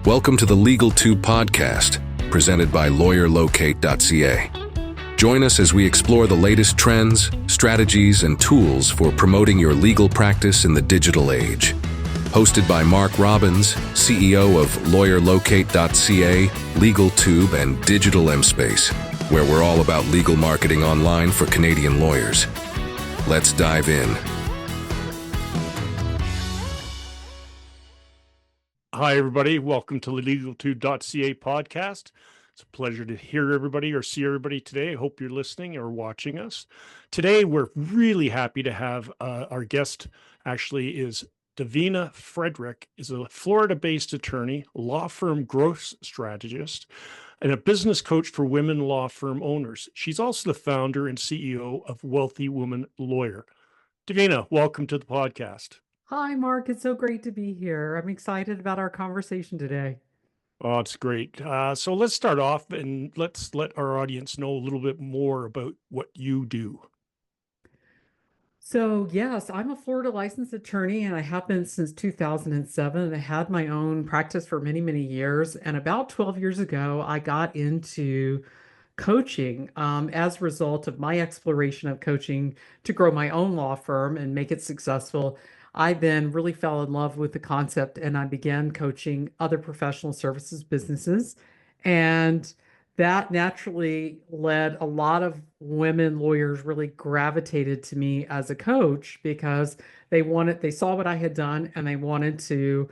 Welcome to the LegalTube podcast, presented by LawyerLocate.ca. Join us as we explore the latest trends, strategies, and tools for promoting your legal practice in the digital age. Hosted by Mark Robbins, CEO of LawyerLocate.ca, LegalTube, and Digital MSpace, where we're all about legal marketing online for Canadian lawyers. Let's dive in. Hi, everybody. Welcome to the LegalTube.ca podcast. It's a pleasure to hear everybody or see everybody today. I hope you're listening or watching us. Today, we're really happy to have our guest actually is Davina Frederick, is a Florida-based attorney, law firm growth strategist, and a business coach for women law firm owners. She's also the founder and CEO of Wealthy Woman Lawyer. Davina, welcome to the podcast. Hi, Mark. It's so great to be here. I'm excited about our conversation today. Oh, it's great. So let's start off and let's let our audience know a little bit more about what you do. So, yes, I'm a Florida licensed attorney and I have been since 2007. I had my own practice for many, many years. And about 12 years ago, I got into coaching as a result of my exploration of coaching to grow my own law firm and make it successful. I then really fell in love with the concept and I began coaching other professional services businesses. And that naturally led a lot of women lawyers really gravitated to me as a coach because they saw what I had done and they wanted to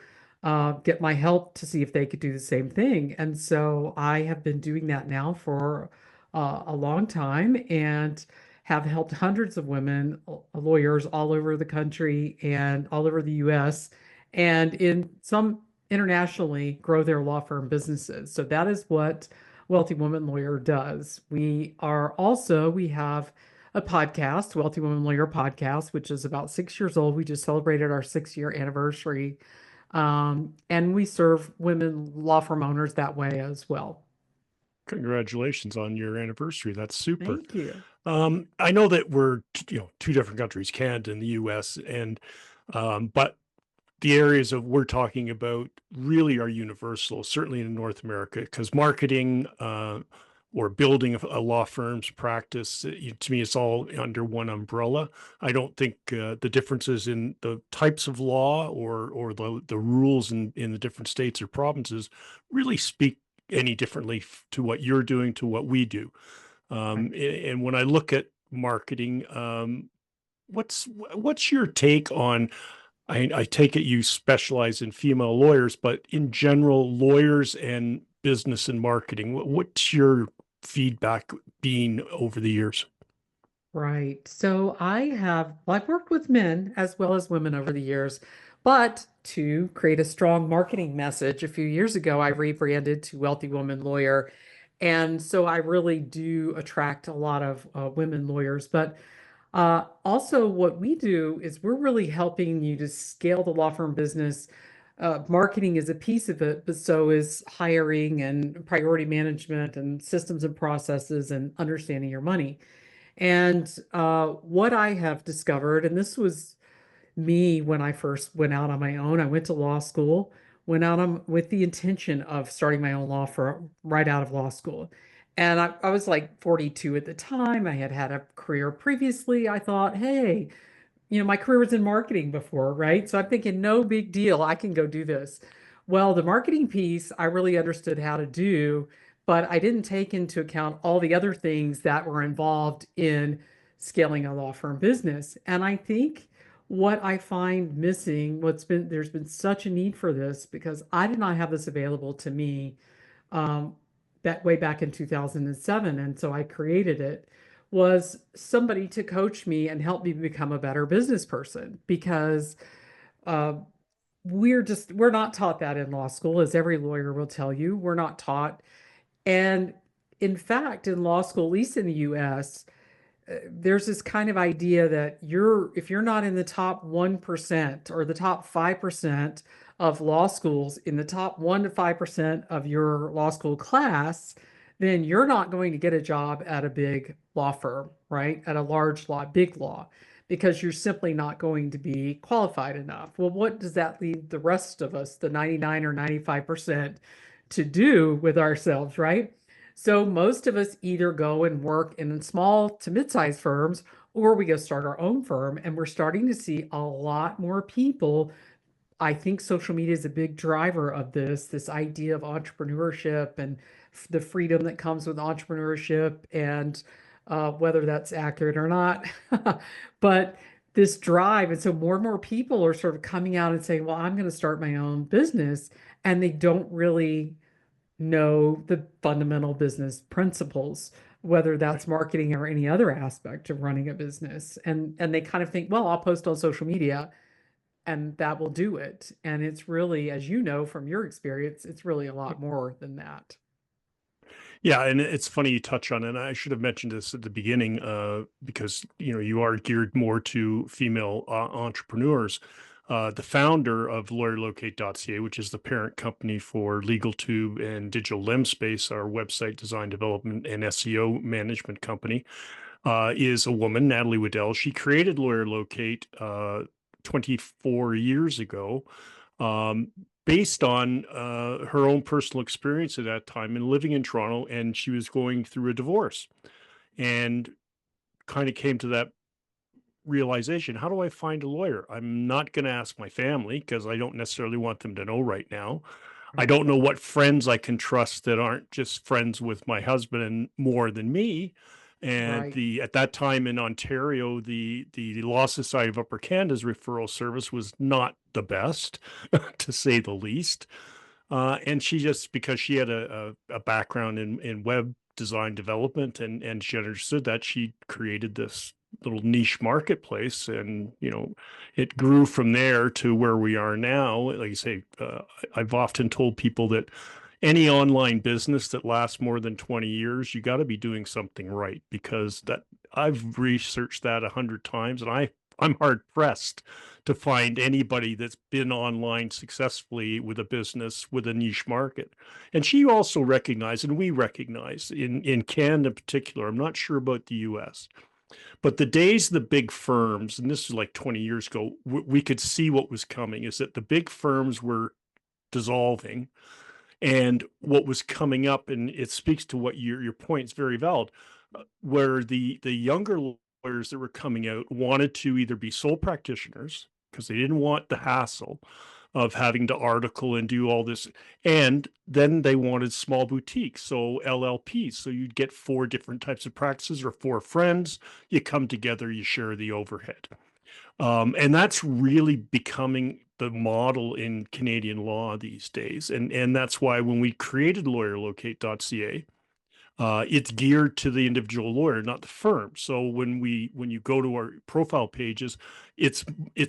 get my help to see if they could do the same thing. And so I have been doing that now for a long time and have helped hundreds of women lawyers all over the country and all over the US and in some internationally grow their law firm businesses. So that is what Wealthy Woman Lawyer does. We have a podcast, Wealthy Woman Lawyer Podcast, which is about 6 years old. We just celebrated our 6-year anniversary. And we serve women law firm owners that way as well. Congratulations on your anniversary. That's super. Thank you. I know that we're two different countries, Canada and the US, and but the areas of we're talking about really are universal, certainly in North America, because marketing or building a law firm's practice, to me, it's all under one umbrella. I don't think the differences in the types of law or the rules in the different states or provinces really speak any differently to what you're doing to what we do. And when I look at marketing, what's your take on? I take it you specialize in female lawyers, but in general, lawyers and business and marketing, what's your feedback been over the years? Right. So I've worked with men as well as women over the years, but to create a strong marketing message, a few years ago, I rebranded to Wealthy Woman Lawyer. And so I really do attract a lot of women lawyers. But also, what we do is we're really helping you to scale the law firm business. Marketing is a piece of it, but so is hiring and priority management and systems and processes and understanding your money. And what I have discovered, and this was me when I first went out on my own, I went to law school, went out with the intention of starting my own law firm right out of law school. And I was like 42 at the time. I had had a career previously. I thought, hey, my career was in marketing before, right? So I'm thinking, no big deal. I can go do this. Well, the marketing piece, I really understood how to do, but I didn't take into account all the other things that were involved in scaling a law firm business. And I think what I find missing, there's been such a need for this because I did not have this available to me that way back in 2007. And so I created it, was somebody to coach me and help me become a better business person because we're not taught that in law school, as every lawyer will tell you. We're not taught. And in fact, in law school, at least in the US, there's this kind of idea that if you're not in the top 1% or the top 5% of law schools, in the top 1 to 5% of your law school class, then you're not going to get a job at a big law firm, right? At a large law, big law, because you're simply not going to be qualified enough. Well, what does that leave the rest of us, the 99 or 95%, to do with ourselves, right? So most of us either go and work in small to mid-sized firms, or we go start our own firm. And we're starting to see a lot more people. I think social media is a big driver of this idea of entrepreneurship and the freedom that comes with entrepreneurship, and whether that's accurate or not. But this drive, and so more and more people are sort of coming out and saying, well, I'm going to start my own business. And they don't really know the fundamental business principles, whether that's marketing or any other aspect of running a business. And they kind of think, well, I'll post on social media and that will do it. And it's really, as you know from your experience, it's really a lot more than that. Yeah, and it's funny you touch on it. And I should have mentioned this at the beginning, because you are geared more to female entrepreneurs. The founder of LawyerLocate.ca, which is the parent company for LegalTube and Digital Lemspace, our website design development and SEO management company, is a woman, Natalie Waddell. She created Lawyer Locate 24 years ago, um, based on her own personal experience at that time and living in Toronto. And she was going through a divorce and kind of came to that realization: how do I find a lawyer? I'm not going to ask my family because I don't necessarily want them to know right now. I Right. don't know what friends I can trust that aren't just friends with my husband and more than me. And Right. the at that time in Ontario, the Law Society of Upper Canada's referral service was not the best, to say the least. And she just, because she had a background in web design development, and she understood that, she created this little niche marketplace, and it grew from there to where we are now. Like you say, I've often told people that any online business that lasts more than 20 years, you got to be doing something right, because that I've researched that 100 times, and I'm hard pressed to find anybody that's been online successfully with a business with a niche market. And she also recognized, and we recognize in Canada in particular, I'm not sure about the US, but the days of the big firms, and this is like 20 years ago, we could see what was coming, is that the big firms were dissolving, and what was coming up, and it speaks to what your point is very valid, where the younger lawyers that were coming out wanted to either be sole practitioners because they didn't want the hassle of having to article and do all this, and then they wanted small boutiques, so LLPs. So you'd get four different types of practices, or four friends, you come together, you share the overhead. And that's really becoming the model in Canadian law these days. And that's why when we created LawyerLocate.ca, it's geared to the individual lawyer, not the firm. So when you go to our profile pages, it's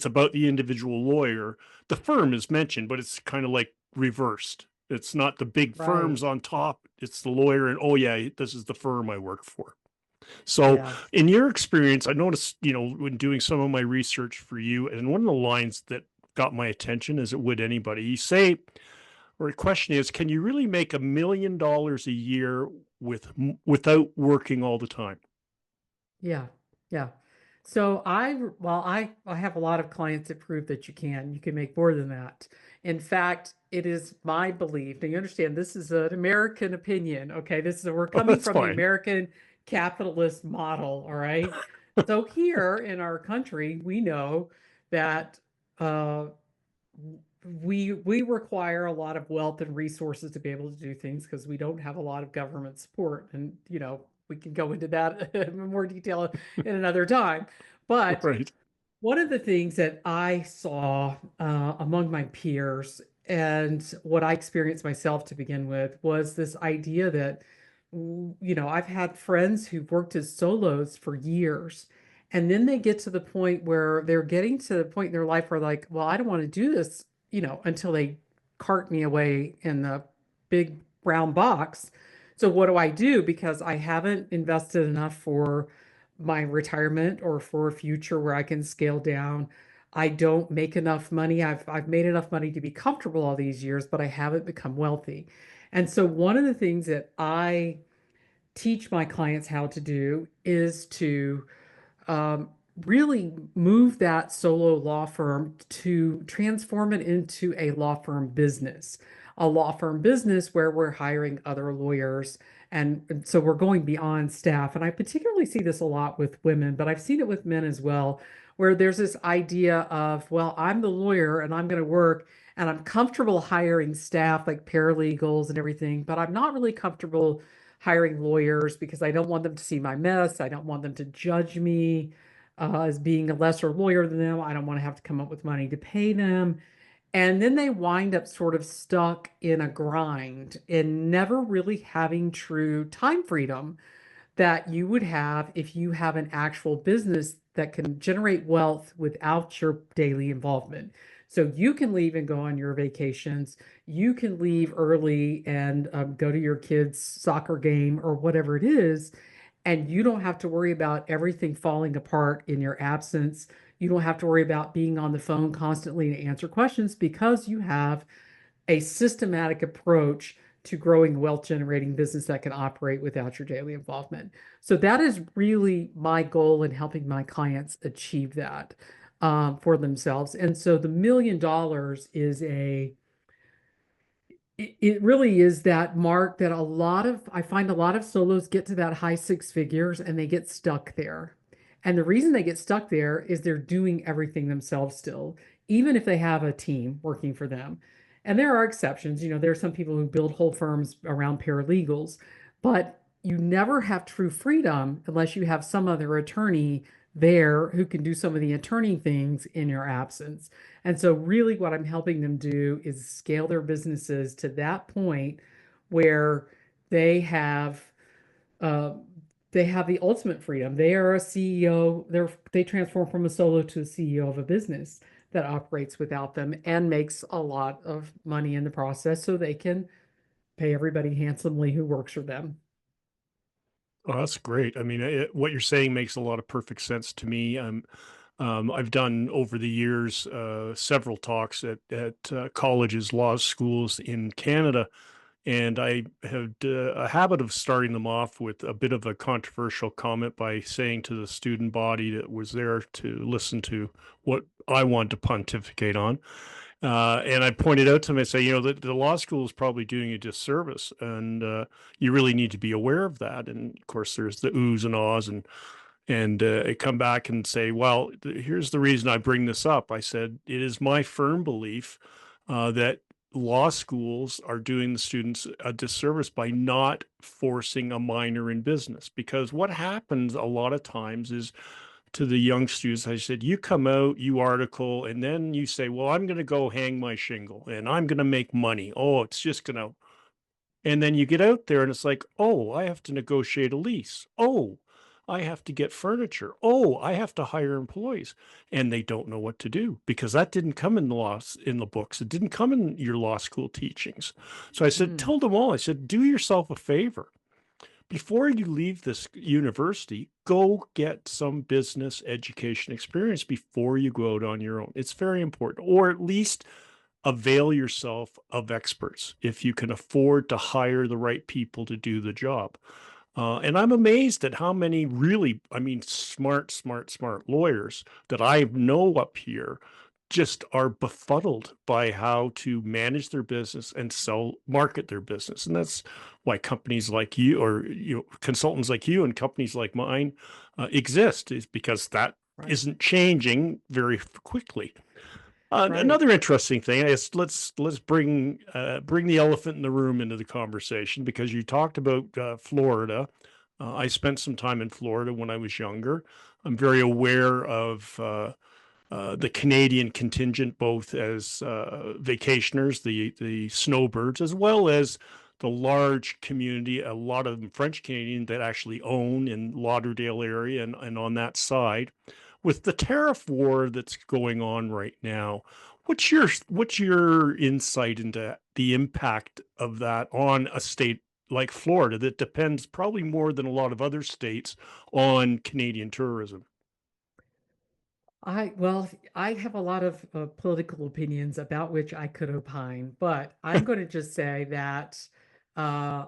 about the individual lawyer. The firm is mentioned, but it's kind of like reversed. It's not the big Right. firms on top. It's the lawyer, and oh yeah, this is the firm I work for. So, Yes. in your experience, I noticed, when doing some of my research for you, and one of the lines that got my attention, as it would anybody, you say, or the question is, can you really make $1 million a year without working all the time? Yeah. Yeah. So I have a lot of clients that prove that you can make more than that. In fact, it is my belief. Now you understand this is an American opinion. Okay. We're Oh, coming that's from the fine. American capitalist model. All right. So here in our country, we know that uh, we require a lot of wealth and resources to be able to do things because we don't have a lot of government support. And, we can go into that in more detail in another time. But Right. one of the things that I saw among my peers and what I experienced myself to begin with was this idea that, I've had friends who've worked as solos for years. And then they get to the point where they're getting to the point in their life where, like, well, I don't want to do this, until they cart me away in the big brown box. So what do I do? Because I haven't invested enough for my retirement or for a future where I can scale down. I don't make enough money. I've made enough money to be comfortable all these years, but I haven't become wealthy. And so one of the things that I teach my clients how to do is to um, really move that solo law firm to transform it into a law firm business, a law firm business where we're hiring other lawyers. And so we're going beyond staff. And I particularly see this a lot with women, but I've seen it with men as well, where there's this idea of, well, I'm the lawyer and I'm going to work and I'm comfortable hiring staff like paralegals and everything, but I'm not really comfortable hiring lawyers because I don't want them to see my mess. I don't want them to judge me as being a lesser lawyer than them. I don't want to have to come up with money to pay them. And then they wind up sort of stuck in a grind and never really having true time freedom that you would have if you have an actual business that can generate wealth without your daily involvement. So you can leave and go on your vacations. You can leave early and go to your kids' soccer game or whatever it is. And you don't have to worry about everything falling apart in your absence. You don't have to worry about being on the phone constantly to answer questions because you have a systematic approach to growing wealth generating business that can operate without your daily involvement. So that is really my goal in helping my clients achieve that for themselves. And so the $1 million is it really is that mark that I find a lot of solos get to that high six figures and they get stuck there. And the reason they get stuck there is they're doing everything themselves still, even if they have a team working for them. And there are exceptions. There are some people who build whole firms around paralegals, but you never have true freedom unless you have some other attorney there who can do some of the attorney things in your absence. And so, really, what I'm helping them do is scale their businesses to that point where they have uh, they have the ultimate freedom. They are a CEO. They transform from a solo to a CEO of a business that operates without them and makes a lot of money in the process, so they can pay everybody handsomely who works for them. Oh, that's great. I mean, what you're saying makes a lot of perfect sense to me. I've done over the years several talks at colleges, law schools in Canada, and I have a habit of starting them off with a bit of a controversial comment by saying to the student body that was there to listen to what I want to pontificate on. And I pointed out to him, I say, the law school is probably doing a disservice, and you really need to be aware of that. And of course, there's the oohs and ahs, and I come back and say, well, here's the reason I bring this up. I said, it is my firm belief that law schools are doing the students a disservice by not forcing a minor in business. Because what happens a lot of times is to the young students, I said, you come out, you article, and then you say, well, I'm going to go hang my shingle and I'm going to make money. Oh, it's just going to, and then you get out there and it's like, oh, I have to negotiate a lease. Oh, I have to get furniture. Oh, I have to hire employees. And they don't know what to do because that didn't come in the in the books. It didn't come in your law school teachings. So I said, Mm. tell them all, I said, do yourself a favor. Before you leave this university, go get some business education experience before you go out on your own. It's very important, or at least avail yourself of experts if you can afford to hire the right people to do the job. And I'm amazed at how many really, I mean, smart lawyers that I know up here just are befuddled by how to manage their business and market their business. And that's why companies like you, or consultants like you and companies like mine exist, is because that Right, isn't changing very quickly. right. Another interesting thing is let's bring the elephant in the room into the conversation, because you talked about Florida. I spent some time in Florida when I was younger. I'm very aware of the Canadian contingent, both as vacationers, the snowbirds, as well as the large community, a lot of them French Canadian, that actually own in Lauderdale area and on that side. With the tariff war that's going on right now, what's your insight into the impact of that on a state like Florida that depends probably more than a lot of other states on Canadian tourism? I have a lot of political opinions about which I could opine, but I'm going to just say that uh,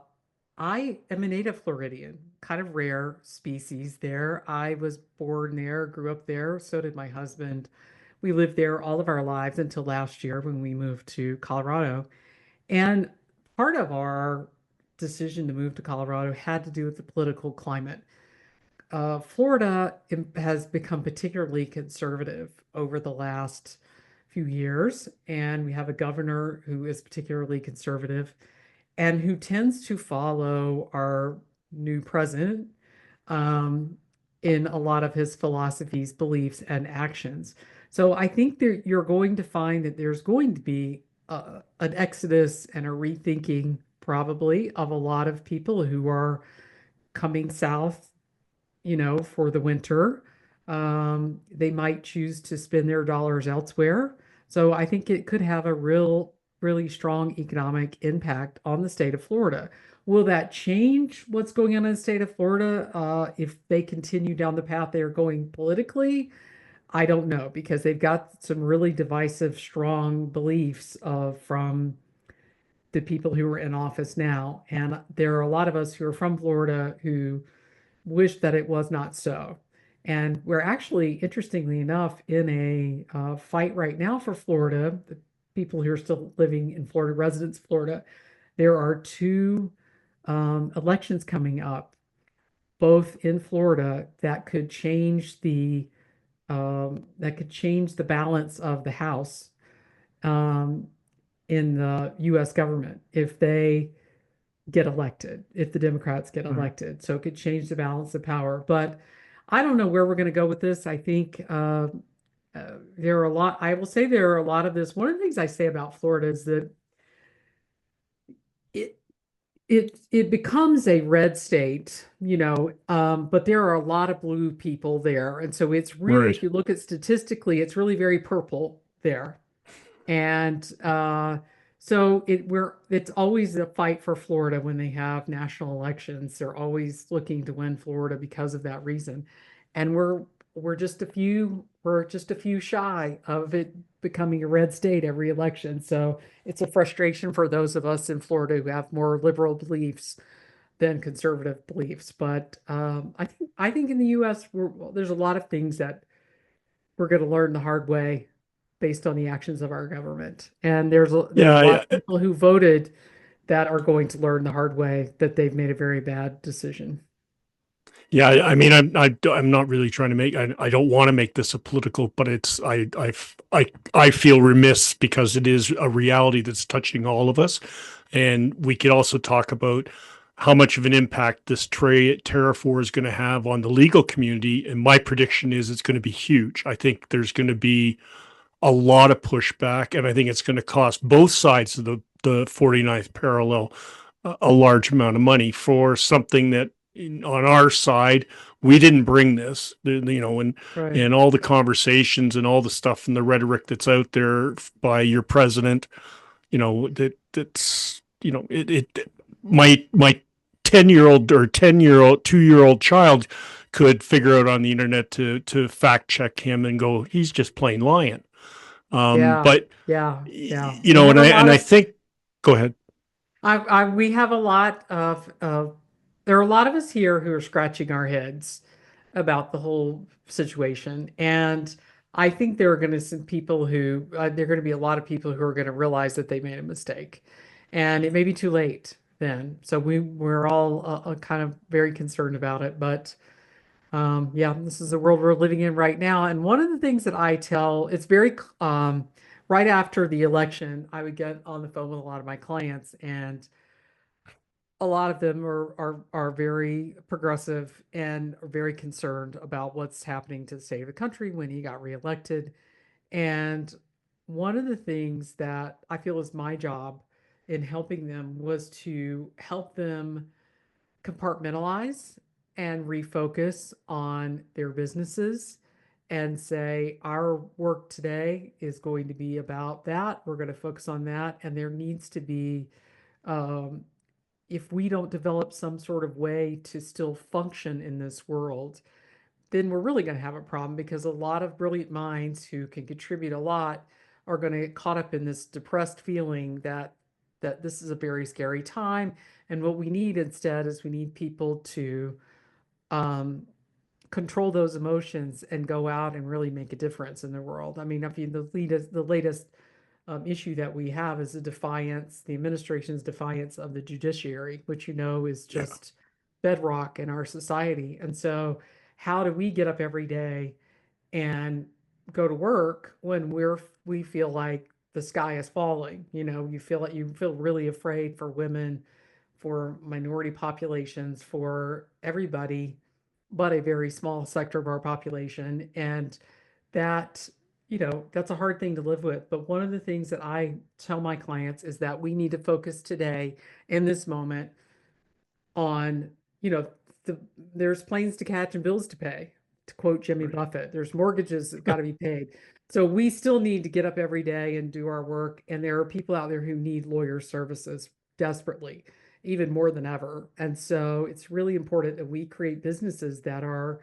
I am a native Floridian, kind of rare species there. I was born there, grew up there, so did my husband. We lived there all of our lives until last year when we moved to Colorado. And part of our decision to move to Colorado had to do with the political climate. Florida has become particularly conservative over the last few years, and we have a governor who is particularly conservative and who tends to follow our new president um, in a lot of his philosophies, beliefs, and actions. So I think that you're going to find that there's going to be an exodus and a rethinking, probably, of a lot of people who are coming south, for the winter. They might choose to spend their dollars elsewhere. So I think it could have a really strong economic impact on the state of Florida. Will that change what's going on in the state of Florida if they continue down the path they're going politically? I don't know because they've got some really divisive, strong beliefs from the people who are in office now. And there are a lot of us who are from Florida who wish that it was not so. And we're actually, interestingly enough, in a fight right now for Florida. The people who are still living in Florida, residents of Florida, there are two elections coming up, both in Florida, that could change the balance of the House um, in the U.S. government if they get elected, if the Democrats get Right. elected. So it could change the balance of power. But I don't know where we're going to go with this. I think there are a lot, I will say there are a lot of this. One of the things I say about Florida is that it it becomes a red state, but there are a lot of blue people there. And so it's really, Right. if you look at statistically, it's really very purple there. And so it's always a fight for Florida when they have national elections. They're always looking to win Florida because of that reason. And we're just a few shy of it becoming a red state every election. So it's a frustration for those of us in Florida who have more liberal beliefs than conservative beliefs. But I think in the U.S. There's a lot of things that we're going to learn the hard way based on the actions of our government. And there are a lot Yeah. of people who voted that are going to learn the hard way that they've made a very bad decision. Yeah, I mean, I'm not really trying to make. I don't want to make this a political, but it's I feel remiss because it is a reality that's touching all of us, and we could also talk about how much of an impact this tariff war is going to have on the legal community. And my prediction is it's going to be huge. I think there's going to be a lot of pushback, and I think it's going to cost both sides of the 49th parallel a large amount of money for something that on our side we didn't bring this, Right. and all the conversations and all the stuff and the rhetoric that's out there by your president, that's it my 10-year-old or 10-year-old 2-year-old child could figure out on the internet to fact check him and go, he's just plain lying. Yeah. But Yeah. Yeah. We have and a I lot of think, go ahead. we have a lot there are a lot of us here who are scratching our heads about the whole situation. And I think there are going to be a lot of people who are going to realize that they made a mistake. And it may be too late then. So we're all kind of very concerned about it. But yeah, this is the world we're living in right now. And one of the things that I tell, it's right after the election, I would get on the phone with a lot of my clients, and a lot of them are very progressive and are very concerned about what's happening to the state of the country when he got reelected. And one of the things that I feel is my job in helping them was to help them compartmentalize and refocus on their businesses and say, our work today is going to be about that. We're going to focus on that. And there needs to be, um, if we don't develop some sort of way to still function in this world, then we're really going to have a problem because a lot of brilliant minds who can contribute a lot are going to get caught up in this depressed feeling that that this is a very scary time. And what we need instead is we need people to um, control those emotions and go out and really make a difference in the world. I mean, the latest issue that we have is the administration's defiance of the judiciary, which is Yeah. just bedrock in our society. And so, how do we get up every day and go to work when we feel like the sky is falling? You feel really afraid for women, for minority populations, for everybody, but a very small sector of our population. And that, that's a hard thing to live with. But one of the things that I tell my clients is that we need to focus today in this moment on, you know, the, there's planes to catch and bills to pay, to quote Jimmy Right. Buffett. There's mortgages that got to be paid. So we still need to get up every day and do our work. And there are people out there who need lawyer services desperately, even more than ever. And so it's really important that we create businesses that are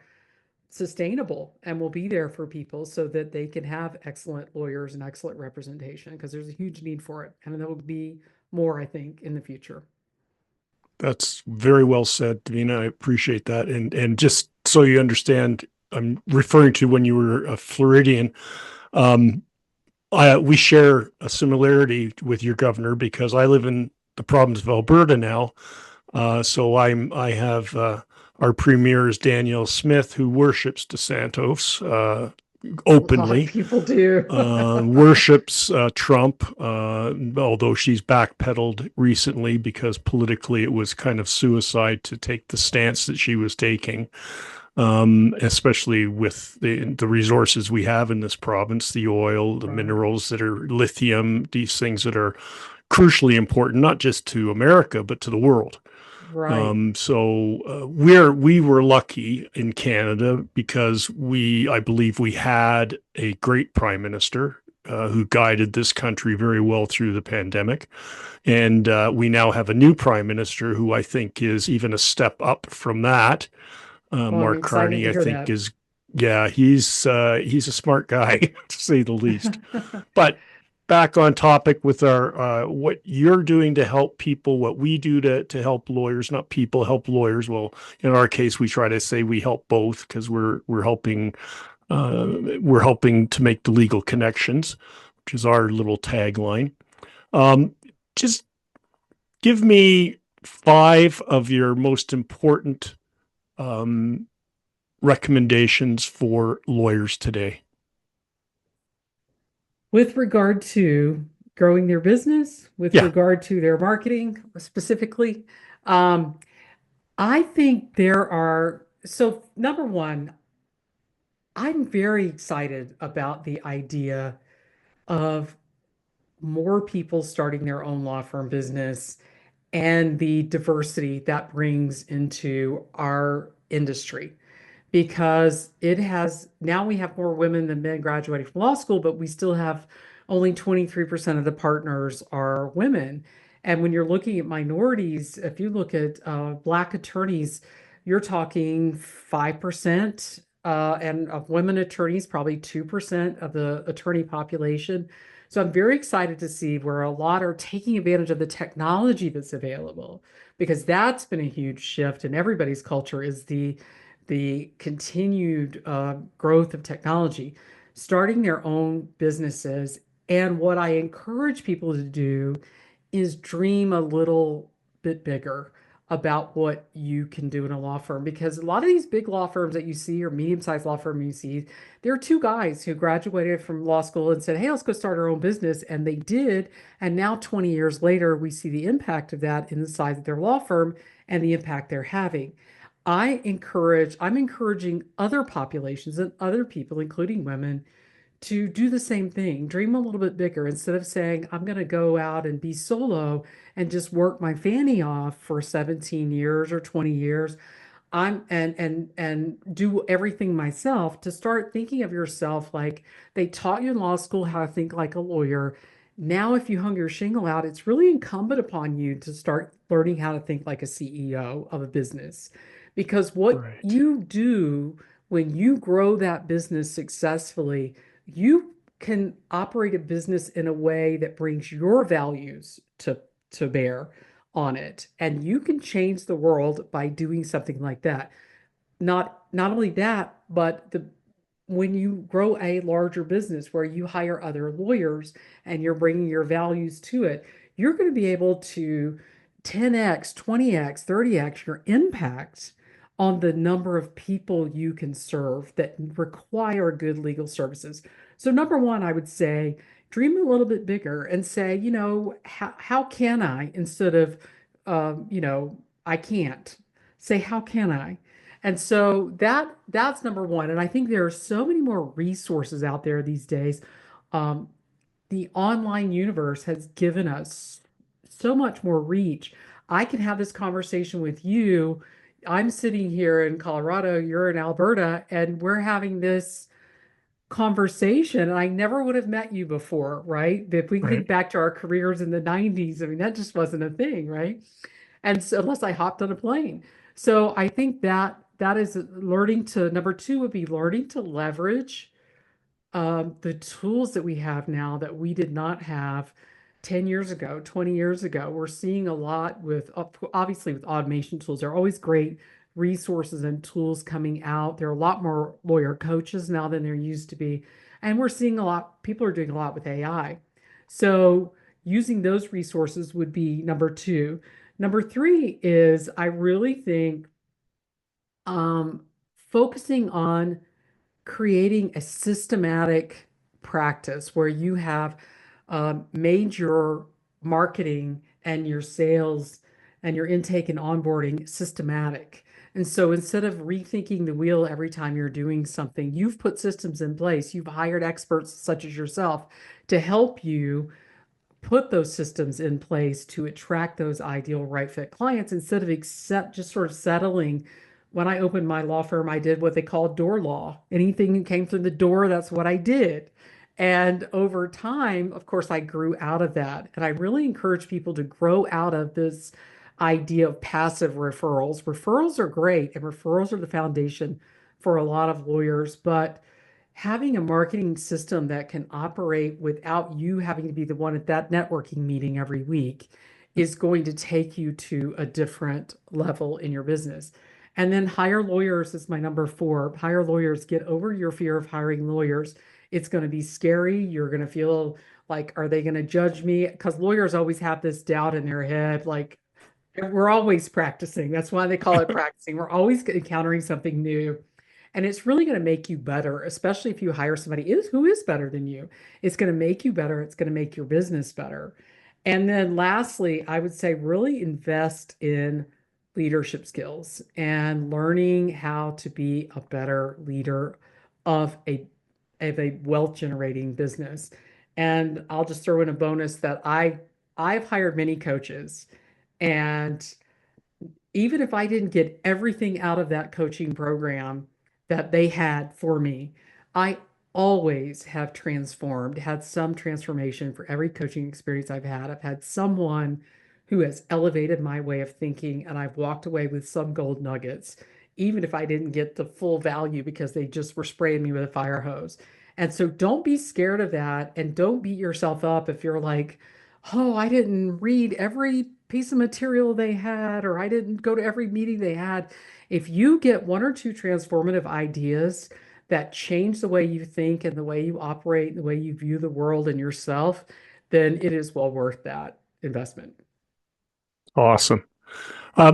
sustainable and will be there for people so that they can have excellent lawyers and excellent representation, because there's a huge need for it. And there will be more, I think, in the future. That's very well said, Davina. I appreciate that. And just so you understand, I'm referring to when you were a Floridian. Um, we share a similarity with your governor because I live in the province of Alberta now. I have our premier is Danielle Smith, who worships DeSantos A lot of openly. people do. Worships Trump, although she's backpedaled recently because politically it was kind of suicide to take the stance that she was taking, especially with the resources we have in this province, the oil, the Right. minerals that are lithium, these things that are crucially important, not just to America, but to the world. Right. We were lucky in Canada because I believe we had a great prime minister who guided this country very well through the pandemic. And we now have a new prime minister who I think is even a step up from that. Well, I'm Mark excited Carney, to I hear think that. is, yeah, he's a smart guy to say the least. But back on topic with our what you're doing to help people, what we do to help lawyers, not people, help lawyers. Well, in our case, we try to say we help both because we're helping to make the legal connections, which is our little tagline. Um, just give me 5 of your most important um, recommendations for lawyers today. With regard to growing their business, with Yeah, regard to their marketing specifically, um, I think so number one, I'm very excited about the idea of more people starting their own law firm business and the diversity that brings into our industry, because now we have more women than men graduating from law school, but we still have only 23% of the partners are women. And when you're looking at minorities, if you look at Black attorneys, you're talking 5%, and of women attorneys, probably 2% of the attorney population. So I'm very excited to see where a lot are taking advantage of the technology that's available, because that's been a huge shift in everybody's culture, is the continued growth of technology, starting their own businesses. And what I encourage people to do is dream a little bit bigger about what you can do in a law firm, because a lot of these big law firms that you see, or medium-sized law firm you see, there are two guys who graduated from law school and said, hey, let's go start our own business, and they did. And now 20 years later, we see the impact of that in the size of their law firm and the impact they're having. I'm encouraging other populations and other people, including women, to do the same thing. Dream a little bit bigger. Instead of saying, I'm going to go out and be solo and just work my fanny off for 17 years or 20 years, and do everything myself, to start thinking of yourself like they taught you in law school how to think like a lawyer. Now, if you hung your shingle out, it's really incumbent upon you to start learning how to think like a CEO of a business. Because what right. you do when you grow that business successfully, you can operate a business in a way that brings your values to bear on it. And you can change the world by doing something like that. Not only that, but the when you grow a larger business where you hire other lawyers and you're bringing your values to it, you're going to be able to 10x, 20x, 30x your impact on the number of people you can serve that require good legal services. So, number one, I would say dream a little bit bigger and say, how can I, instead of, I can't, say, how can I? And so that's number one. And I think there are so many more resources out there these days. Um, the online universe has given us so much more reach. I can have this conversation with you. I'm sitting here in Colorado, you're in Alberta, and we're having this conversation. And I never would have met you before, right? If we Right. think back to our careers in the 90s, I mean, that just wasn't a thing, right? And so unless I hopped on a plane. So I think that is learning to, number two would be learning to leverage the tools that we have now that we did not have 10 years ago, 20 years ago. We're seeing a lot with, obviously, with automation tools. There are always great resources and tools coming out. There are a lot more lawyer coaches now than there used to be. And we're seeing a lot, people are doing a lot with AI. So using those resources would be number two. Number three is I really think um, focusing on creating a systematic practice where you have made your marketing and your sales and your intake and onboarding systematic. And so instead of rethinking the wheel every time you're doing something, you've put systems in place. You've hired experts such as yourself to help you put those systems in place to attract those ideal right fit clients instead of just sort of settling. When I opened my law firm, I did what they call door law. Anything that came through the door, that's what I did. And over time, of course, I grew out of that. And I really encourage people to grow out of this idea of passive referrals. Referrals are great, and referrals are the foundation for a lot of lawyers, but having a marketing system that can operate without you having to be the one at that networking meeting every week is going to take you to a different level in your business. And then hire lawyers is my number four. Hire lawyers, get over your fear of hiring lawyers. It's going to be scary. You're going to feel like, are they going to judge me? Because lawyers always have this doubt in their head, like, we're always practicing. That's why they call it practicing. We're always encountering something new. And it's really going to make you better, especially if you hire somebody who is better than you. It's going to make you better. It's going to make your business better. And then lastly, I would say really invest in leadership skills and learning how to be a better leader of a wealth generating business. And I'll just throw in a bonus that I've hired many coaches, and even if I didn't get everything out of that coaching program that they had for me, I always have transformed, had some transformation for every coaching experience I've had. I've had someone who has elevated my way of thinking, and I've walked away with some gold nuggets, even if I didn't get the full value because they just were spraying me with a fire hose. And so don't be scared of that, and don't beat yourself up if you're like, oh, I didn't read every piece of material they had, or I didn't go to every meeting they had. If you get one or two transformative ideas that change the way you think and the way you operate, and the way you view the world and yourself, then it is well worth that investment. Awesome.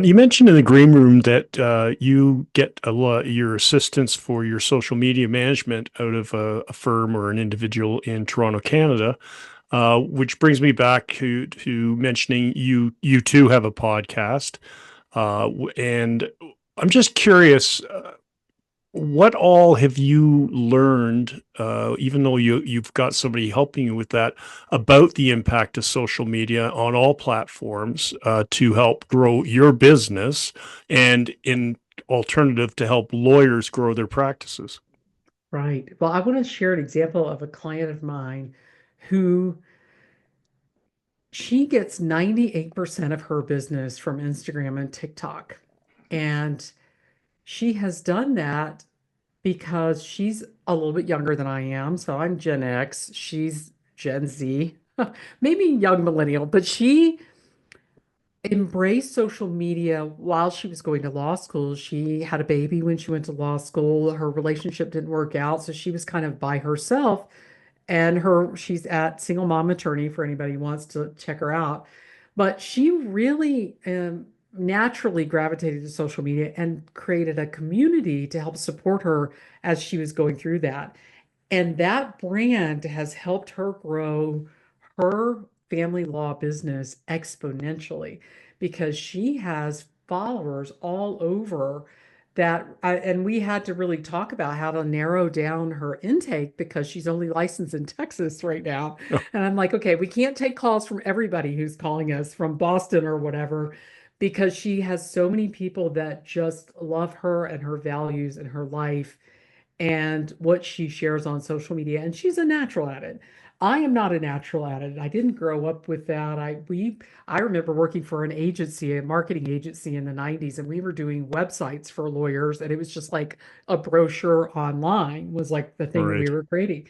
You mentioned in the green room that you get a lot your assistance for your social media management out of a firm or an individual in Toronto, Canada. Which brings me back to mentioning you too have a podcast, and I'm just curious, what all have you learned, even though you've got somebody helping you with that, about the impact of social media on all platforms to help grow your business, and in alternative to help lawyers grow their practices? Right. Well, I want to share an example of a client of mine who she gets 98% of her business from Instagram and TikTok. And she has done that because she's a little bit younger than I am. So I'm Gen X, she's Gen Z, maybe young millennial, but she embraced social media while she was going to law school. She had a baby when she went to law school. Her relationship didn't work out, so she was kind of by herself. And she's at Single Mom Attorney for anybody who wants to check her out. But she really naturally gravitated to social media and created a community to help support her as she was going through that. And that brand has helped her grow her family law business exponentially because she has followers all over and we had to really talk about how to narrow down her intake because she's only licensed in Texas right now. Oh, And I'm like, okay, we can't take calls from everybody who's calling us from Boston or whatever because she has so many people that just love her and her values and her life and what she shares on social media. And she's a natural at it. I am not a natural at it. I didn't grow up with that. I remember working for an agency, a marketing agency in the 90s, and we were doing websites for lawyers, and it was just like a brochure online was like the thing that we right. were creating.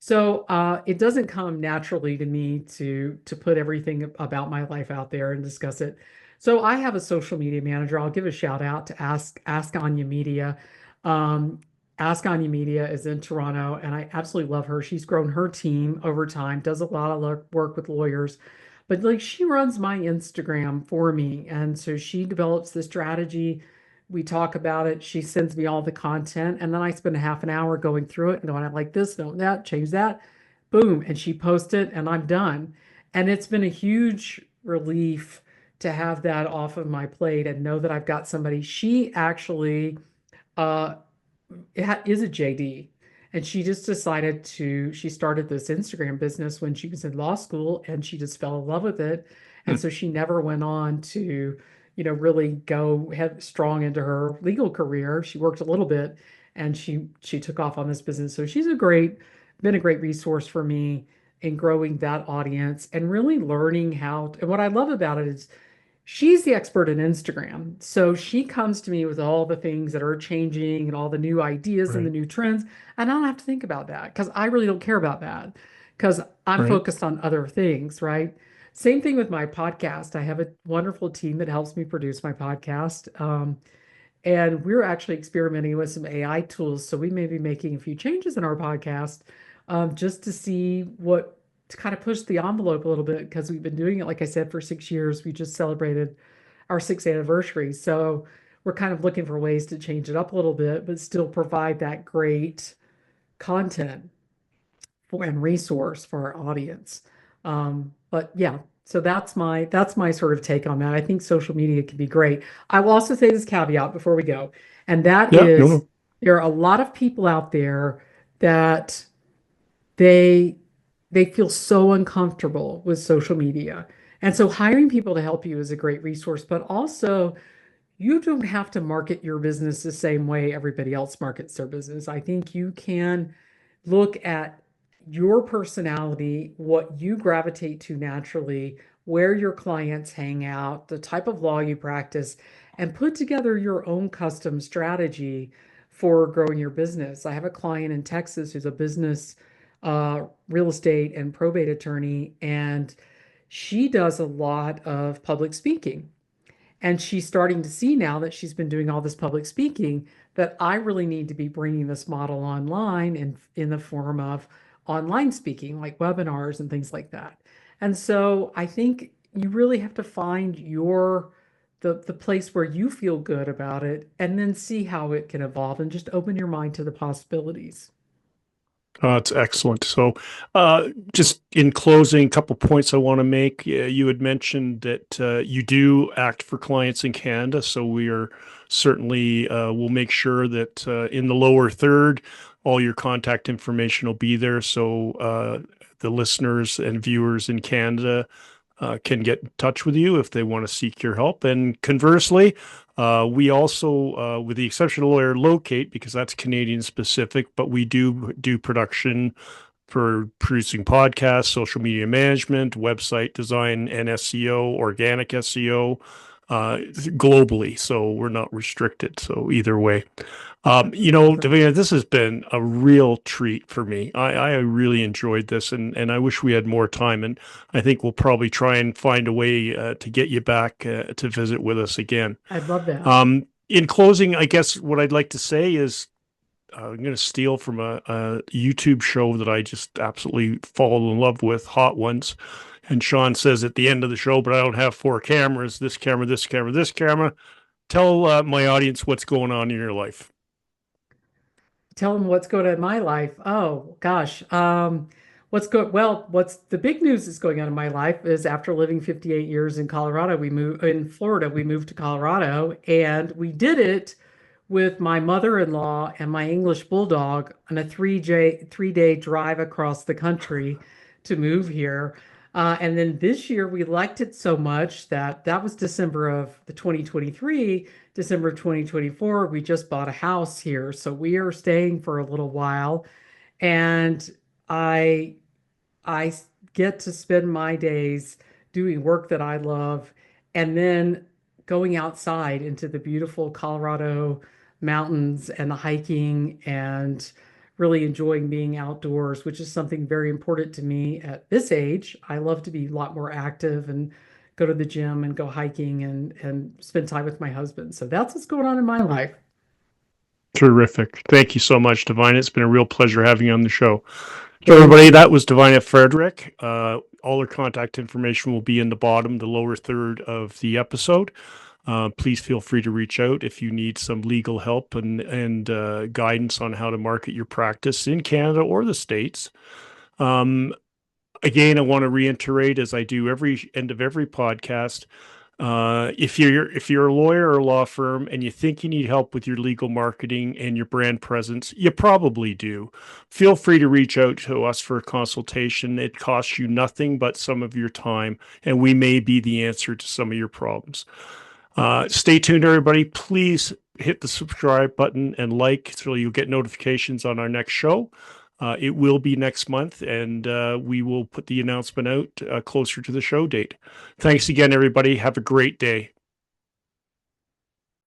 So it doesn't come naturally to me to put everything about my life out there and discuss it. So I have a social media manager. I'll give a shout out to Ask Anya Media. Um, Ask Anya Media is in Toronto, and I absolutely love her. She's grown her team over time, does a lot of work with lawyers, but like she runs my Instagram for me, and so she develops the strategy. We talk about it. She sends me all the content, and then I spend a half an hour going through it and going, I like this, don't that, change that, boom, and she posts it, and I'm done. And it's been a huge relief to have that off of my plate and know that I've got somebody. She actually uh, is a JD. And she just decided she started this Instagram business when she was in law school and she just fell in love with it. And Hmm. so she never went on to, really go headstrong into her legal career. She worked a little bit and she took off on this business. So she's been a great resource for me in growing that audience and really learning and what I love about it is she's the expert in Instagram. So she comes to me with all the things that are changing and all the new ideas and the Right. new trends. And I don't have to think about that because I really don't care about that because I'm Right. focused on other things, right? Same thing with my podcast. I have a wonderful team that helps me produce my podcast. And we're actually experimenting with some AI tools. So we may be making a few changes in our podcast just to see to kind of push the envelope a little bit because we've been doing it, like I said, for 6 years. We just celebrated our sixth anniversary. So we're kind of looking for ways to change it up a little bit, but still provide that great content and resource for our audience. But yeah, so that's my sort of take on that. I think social media can be great. I will also say this caveat before we go, and that Yeah. No, is no. there are a lot of people out there that they they feel so uncomfortable with social media. And so hiring people to help you is a great resource, but also you don't have to market your business the same way everybody else markets their business. I think you can look at your personality, what you gravitate to naturally, where your clients hang out, the type of law you practice, and put together your own custom strategy for growing your business. I have a client in Texas who's a business real estate and probate attorney, and she does a lot of public speaking. And she's starting to see now that she's been doing all this public speaking that I really need to be bringing this model online in the form of online speaking, like webinars and things like that. And so I think you really have to find the place where you feel good about it and then see how it can evolve and just open your mind to the possibilities. It's excellent. So, just in closing, a couple points I want to make. You had mentioned that you do act for clients in Canada, so we are certainly will make sure that in the lower third, all your contact information will be there, so the listeners and viewers in Canada can get in touch with you if they want to seek your help. And conversely, we also, with the exception of Lawyer Locate, because that's Canadian specific, but we do production for producing podcasts, social media management, website design and SEO, organic SEO. globally, so we're not restricted. So either way, Davina, this has been a real treat for me. I really enjoyed this, and I wish we had more time. And I think we'll probably try and find a way to get you back to visit with us again. I'd love that. In closing, I guess what I'd like to say is I'm going to steal from a YouTube show that I just absolutely fall in love with, Hot Ones. And Sean says at the end of the show, but I don't have 4 cameras, this camera, this camera, this camera. Tell my audience what's going on in your life. Tell them what's going on in my life. Oh gosh. What's the big news that's going on in my life is after living 58 years in Florida, we moved to Colorado, and we did it with my mother-in-law and my English bulldog on a 3-day drive across the country to move here. And then this year we liked it so much that was December of the 2023. December of 2024, we just bought a house here. So we are staying for a little while. And I I get to spend my days doing work that I love and then going outside into the beautiful Colorado mountains and the hiking and really enjoying being outdoors, which is something very important to me at this age. I love to be a lot more active and go to the gym and go hiking and spend time with my husband. So that's what's going on in my life. Terrific. Thank you so much, Davina. It's been a real pleasure having you on the show. So everybody, that was Davina Frederick. All her contact information will be in the lower third of the episode. Please feel free to reach out if you need some legal help and guidance on how to market your practice in Canada or the States. Again, I want to reiterate, as I do every end of every podcast, if you're a lawyer or a law firm and you think you need help with your legal marketing and your brand presence, you probably do. Feel free to reach out to us for a consultation. It costs you nothing but some of your time, and we may be the answer to some of your problems. Stay tuned, everybody. Please hit the subscribe button and like so you'll get notifications on our next show. It will be next month, and we will put the announcement out closer to the show date. Thanks again, everybody. Have a great day.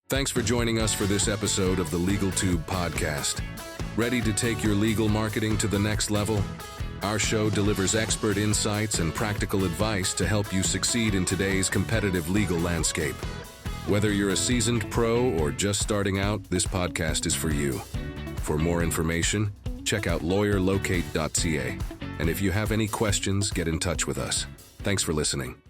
Thanks for joining us for this episode of the LegalTube podcast. Ready to take your legal marketing to the next level? Our show delivers expert insights and practical advice to help you succeed in today's competitive legal landscape. Whether you're a seasoned pro or just starting out, this podcast is for you. For more information, check out LawyerLocate.ca. And if you have any questions, get in touch with us. Thanks for listening.